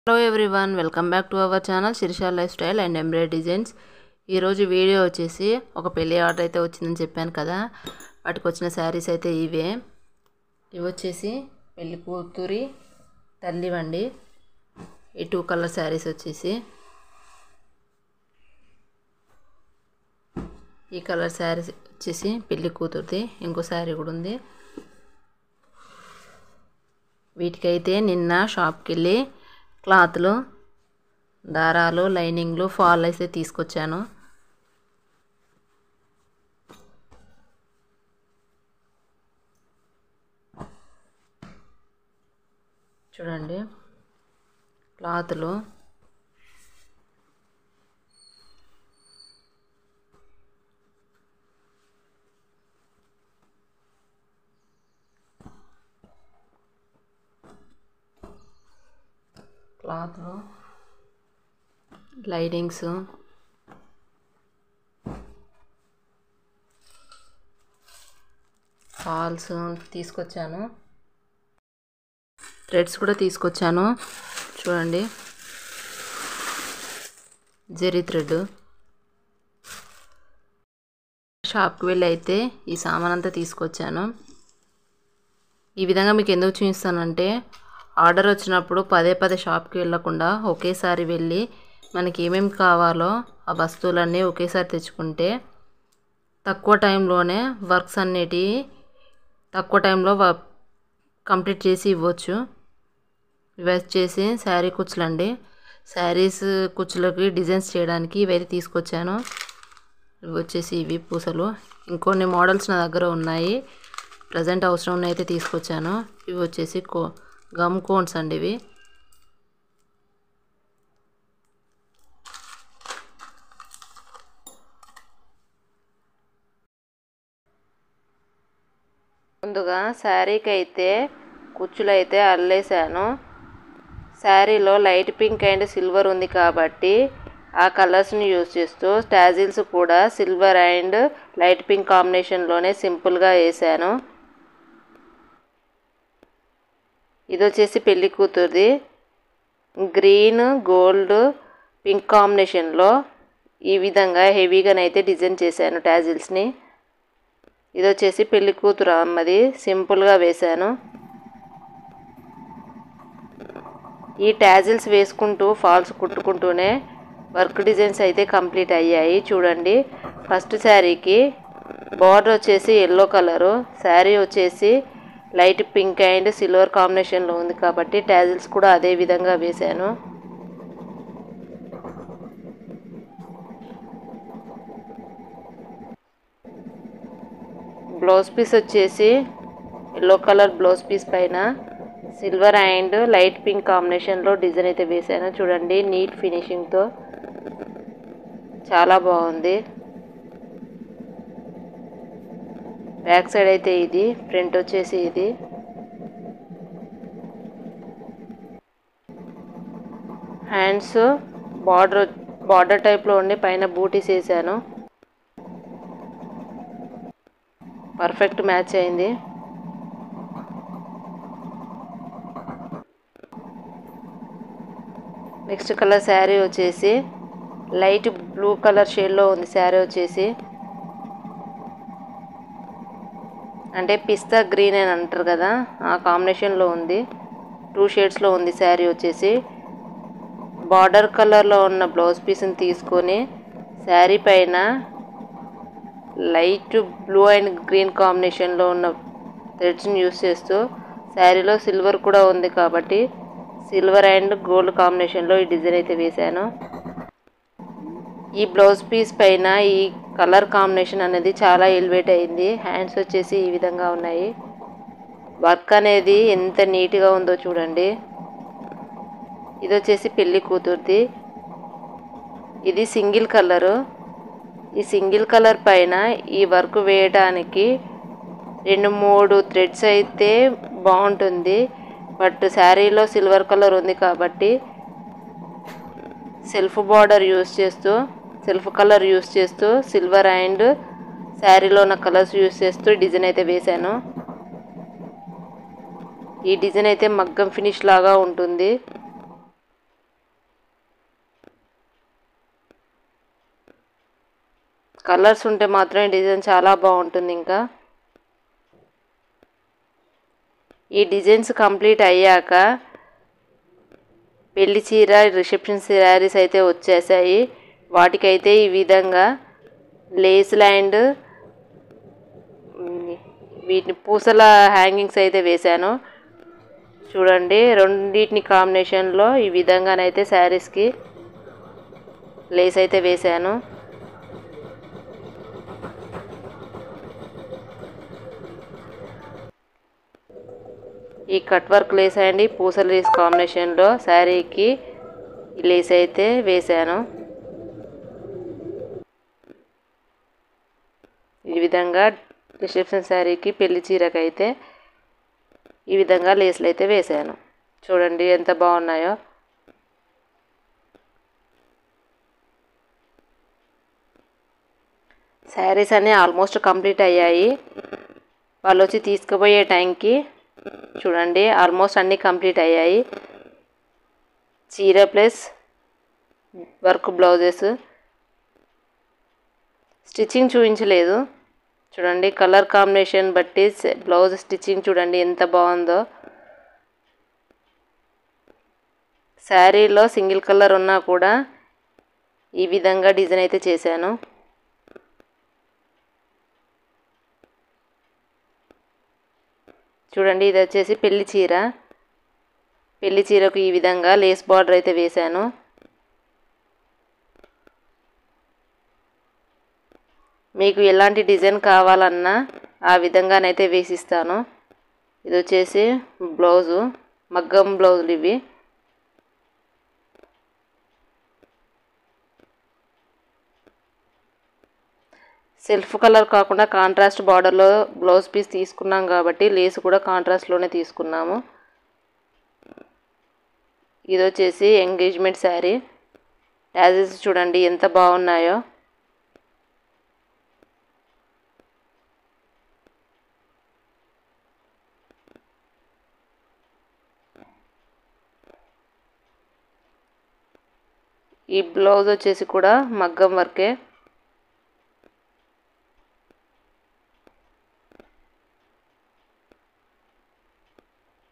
Hello everyone, welcome back to our channel Shirisha lifestyle and embroidery designs. ఈరోజు video వచ్చేసి ఒక పెళ్లి order అయితే వచ్చిందని చెప్పాను కదా, వాటికి వచ్చిన శారీస్ అయితే ఇవే. ఇవి వచ్చేసి పెళ్లి కూతురి తల్లివండి. ఈ 2 కలర్ శారీస్ వచ్చేసి ఈ కలర్ శారీస్ వచ్చేసి పెళ్లి కూతురిది. ఇంకో శారీ కూడా ఉంది. వీటికైతే నిన్న షాప్కి వెళ్ళి క్లాత్లు, దారాలు, లైనింగ్లు, ఫాల్ అయితే తీసుకొచ్చాను. చూడండి, క్లాత్లు, లైనింగ్స్, ఫాల్స్ తీసుకొచ్చాను. థ్రెడ్స్ కూడా తీసుకొచ్చాను. చూడండి, జెరీ థ్రెడ్. షాప్కి వెళ్ళి అయితే ఈ సామాన్ అంతా తీసుకొచ్చాను. ఈ విధంగా మీకు ఎందుకు చూపిస్తానంటే, ఆర్డర్ వచ్చినప్పుడు పదే పదే షాప్కి వెళ్ళకుండా ఒకేసారి వెళ్ళి మనకి ఏమేమి కావాలో ఆ వస్తువులన్నీ ఒకేసారి తెచ్చుకుంటే తక్కువ టైంలోనే వర్క్స్ అన్నిటివి తక్కువ టైంలో కంప్లీట్ చేసి ఇవ్వచ్చు. ఇవి వచ్చేసి శారీ కుచ్చులండి. శారీస్ కుచ్చులకి డిజైన్స్ చేయడానికి ఇవైతే తీసుకొచ్చాను. ఇవి వచ్చేసి ఇవి పూసలు. ఇంకొన్ని మోడల్స్ నా దగ్గర ఉన్నాయి, ప్రజెంట్ అవసరం ఉన్నాయి అయితే తీసుకొచ్చాను. ఇవి వచ్చేసి గమ్ కోన్స్ అండి. ఇవి ముందుగా శారీకి అయితే కుచ్చులు అయితే అల్లేసాను. శారీలో లైట్ పింక్ అండ్ సిల్వర్ ఉంది కాబట్టి ఆ కలర్స్ని యూజ్ చేస్తూ టాజిల్స్ కూడా సిల్వర్ అండ్ లైట్ పింక్ కాంబినేషన్లోనే సింపుల్గా వేసాను. ఇది వచ్చేసి పెళ్లి కూతురుది. గ్రీన్, గోల్డ్, పింక్ కాంబినేషన్లో ఈ విధంగా హెవీగానైతే డిజైన్ చేశాను టాజిల్స్ని. ఇది వచ్చేసి పెళ్లి కూతురు అమ్మది, సింపుల్గా వేశాను. ఈ టాజిల్స్ వేసుకుంటూ ఫాల్స్ కుట్టుకుంటూనే వర్క్ డిజైన్స్ అయితే కంప్లీట్ అయ్యాయి. చూడండి, ఫస్ట్ శారీకి బార్డర్ వచ్చేసి ఎల్లో కలరు, శారీ వచ్చేసి లైట్ పింక్ అండ్ సిల్వర్ కాంబినేషన్లో ఉంది కాబట్టి టాజిల్స్ కూడా అదే విధంగా వేశాను. బ్లౌజ్ పీస్ వచ్చేసి ఎల్లో కలర్ బ్లౌజ్ పీస్ పైన సిల్వర్ అండ్ లైట్ పింక్ కాంబినేషన్లో డిజైన్ అయితే వేసాను. చూడండి, నీట్ ఫినిషింగ్తో చాలా బాగుంది. బ్యాక్ సైడ్ అయితే ఇది, ఫ్రంట్ వచ్చేసి ఇది. హ్యాండ్స్ బార్డర్ టైప్లో ఉండి పైన బూటీస్ వేసాను. పర్ఫెక్ట్ మ్యాచ్ అయింది. నెక్స్ట్ కలర్ శారీ వచ్చేసి లైట్ బ్లూ కలర్ షేడ్లో ఉంది. శారీ వచ్చేసి అంటే పిస్తా గ్రీన్ అని అంటారు కదా, ఆ కాంబినేషన్లో ఉంది. 2 షేడ్స్లో ఉంది శారీ వచ్చేసి. బార్డర్ కలర్లో ఉన్న బ్లౌజ్ పీస్ని తీసుకొని శారీ పైన లైట్ బ్లూ అండ్ గ్రీన్ కాంబినేషన్లో ఉన్న థ్రెడ్స్ని యూస్ చేస్తూ, శారీలో సిల్వర్ కూడా ఉంది కాబట్టి సిల్వర్ అండ్ గోల్డ్ కాంబినేషన్లో ఈ డిజైన్ అయితే వేశాను. ఈ బ్లౌజ్ పీస్ పైన ఈ కలర్ కాంబినేషన్ అనేది చాలా ఎలివేట్ అయింది. హ్యాండ్స్ వచ్చేసి ఈ విధంగా ఉన్నాయి. వర్క్ అనేది ఎంత నీట్గా ఉందో చూడండి. ఇది వచ్చేసి పెళ్లి కూతురుది. ఇది సింగిల్ కలరు. ఈ సింగిల్ కలర్ పైన ఈ వర్క్ వేయడానికి 2-3 థ్రెడ్స్ అయితే బాగుంటుంది. బట్ శారీలో సిల్వర్ కలర్ ఉంది కాబట్టి సెల్ఫ్ బార్డర్ యూస్ చేస్తూ, సెల్ఫ్ కలర్ యూస్ చేస్తూ సిల్వర్ అండ్ శారీలో ఉన్న కలర్స్ యూస్ చేస్తూ డిజైన్ అయితే వేశాను. ఈ డిజైన్ అయితే మగ్గం ఫినిష్ లాగా ఉంటుంది. కలర్స్ ఉంటే మాత్రం ఈ డిజైన్ చాలా బాగుంటుంది. ఇంకా ఈ డిజైన్స్ కంప్లీట్ అయ్యాక పెళ్లి చీర, రిసెప్షన్ శారీస్ అయితే వచ్చేసాయి. వాటికైతే ఈ విధంగా లేస్ అండ్ వీటిని పూసల హ్యాంగింగ్స్ అయితే వేశాను. చూడండి, రెండింటిని కాంబినేషన్లో ఈ విధంగానైతే శారీస్కి లేస్ అయితే వేశాను. ఈ కట్ వర్క్ లేస్ అండ్ పూసల లేస్ కాంబినేషన్లో శారీకి లేస్ అయితే వేశాను. ఈ విధంగా రిసెప్షన్ శారీకి, పెళ్లి చీరకి అయితే ఈ విధంగా లేస్లు అయితే వేశాను. చూడండి ఎంత బాగున్నాయో. శారీస్ అన్నీ ఆల్మోస్ట్ కంప్లీట్ అయ్యాయి. వాళ్ళు వచ్చి తీసుకుపోయే టైంకి చూడండి ఆల్మోస్ట్ అన్నీ కంప్లీట్ అయ్యాయి. చీర ప్లస్ వర్క్ బ్లౌజెస్. స్టిచ్చింగ్ చూపించలేదు. చూడండి కలర్ కాంబినేషన్ బట్టి బ్లౌజ్ స్టిచ్చింగ్ చూడండి ఎంత బాగుందో. శారీలో సింగిల్ కలర్ ఉన్నా కూడా ఈ విధంగా డిజైన్ అయితే చేశాను. చూడండి ఇది వచ్చేసి పెళ్లి చీర. పెళ్లి చీరకు ఈ విధంగా లేస్ బార్డర్ అయితే వేశాను. మీకు ఎలాంటి డిజైన్ కావాలన్నా ఆ విధంగానైతే వేసిస్తాను. ఇది వచ్చేసి బ్లౌజు, మగ్గం బ్లౌజులు ఇవి. సెల్ఫ్ కలర్ కాకుండా కాంట్రాస్ట్ బార్డర్లో బ్లౌజ్ పీస్ తీసుకున్నాం కాబట్టి లేస్ కూడా కాంట్రాస్ట్లోనే తీసుకున్నాము. ఇది వచ్చేసి ఎంగేజ్మెంట్ శారీ. ట్యాజెస్ చూడండి ఎంత బాగున్నాయో. ఈ బ్లౌజ్ వచ్చేసి కూడా మగ్గం వర్కే.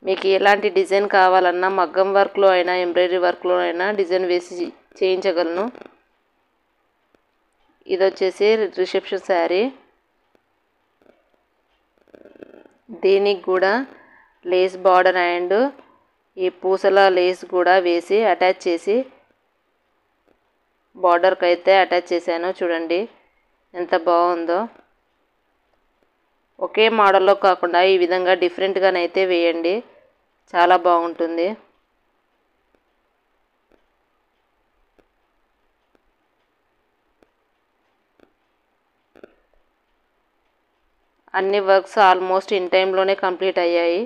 మీకు ఎలాంటి డిజైన్ కావాలన్నా మగ్గం వర్క్లో అయినా ఎంబ్రాయిడరీ వర్క్లో అయినా డిజైన్ వేసి చేయించగలను. ఇది వచ్చేసి రిసెప్షన్ శారీ. దీనికి కూడా లేస్ బార్డర్ అండ్ ఈ పూసల లేస్ కూడా వేసి అటాచ్ చేసి బార్డర్కి అయితే అటాచ్ చేశాను. చూడండి ఎంత బాగుందో. ఒకే మోడల్లో కాకుండా ఈ విధంగా డిఫరెంట్గానైతే వేయండి, చాలా బాగుంటుంది. అన్ని వర్క్స్ ఆల్మోస్ట్ ఇన్ టైంలోనే కంప్లీట్ అయ్యాయి.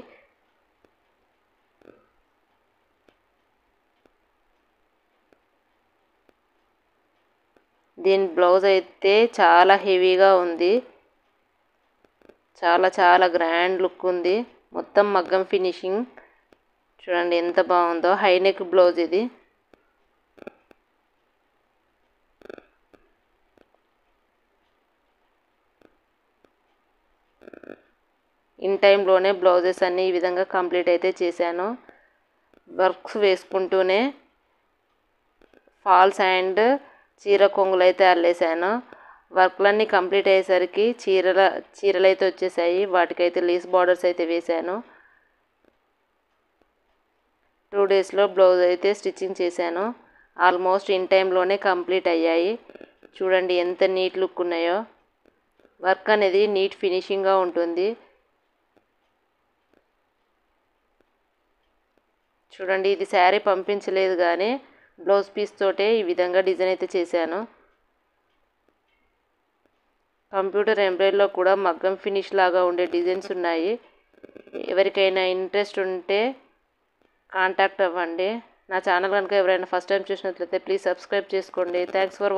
దీని బ్లౌజ్ అయితే చాలా హెవీగా ఉంది. చాలా చాలా గ్రాండ్ లుక్ ఉంది. మొత్తం మగ్గం ఫినిషింగ్ చూడండి ఎంత బాగుందో. హై నెక్ బ్లౌజ్ ఇది. ఇన్ టైంలోనే బ్లౌజెస్ అన్నీ ఈ విధంగా కంప్లీట్ అయితే చేశాను. వర్క్స్ వేసుకుంటూనే ఫాల్స్ అండ్ చీర కొంగులు అయితే అల్లేసాను. వర్క్లన్నీ కంప్లీట్ అయ్యేసరికి చీరలు అయితే వచ్చేసాయి. వాటికైతే లేస్ బార్డర్స్ అయితే వేశాను. 2 డేస్లో బ్లౌజ్ అయితే స్టిచ్చింగ్ చేశాను. ఆల్మోస్ట్ ఇన్ టైంలోనే కంప్లీట్ అయ్యాయి. చూడండి ఎంత నీట్ లుక్ ఉన్నాయో. వర్క్ అనేది నీట్ ఫినిషింగ్గా ఉంటుంది. చూడండి ఇది శారీ పంపించలేదు కానీ బ్లౌజ్ పీస్ తోటే ఈ విధంగా డిజైన్ అయితే చేశాను. కంప్యూటర్ ఎంబ్రాయిడరీలో కూడా మగ్గం ఫినిష్ లాగా ఉండే డిజైన్స్ ఉన్నాయి. ఎవరికైనా ఇంట్రెస్ట్ ఉంటే కాంటాక్ట్ అవ్వండి. నా ఛానల్ కనుక ఎవరైనా ఫస్ట్ టైం చూసినట్లయితే ప్లీజ్ సబ్స్క్రైబ్ చేసుకోండి. Thanks for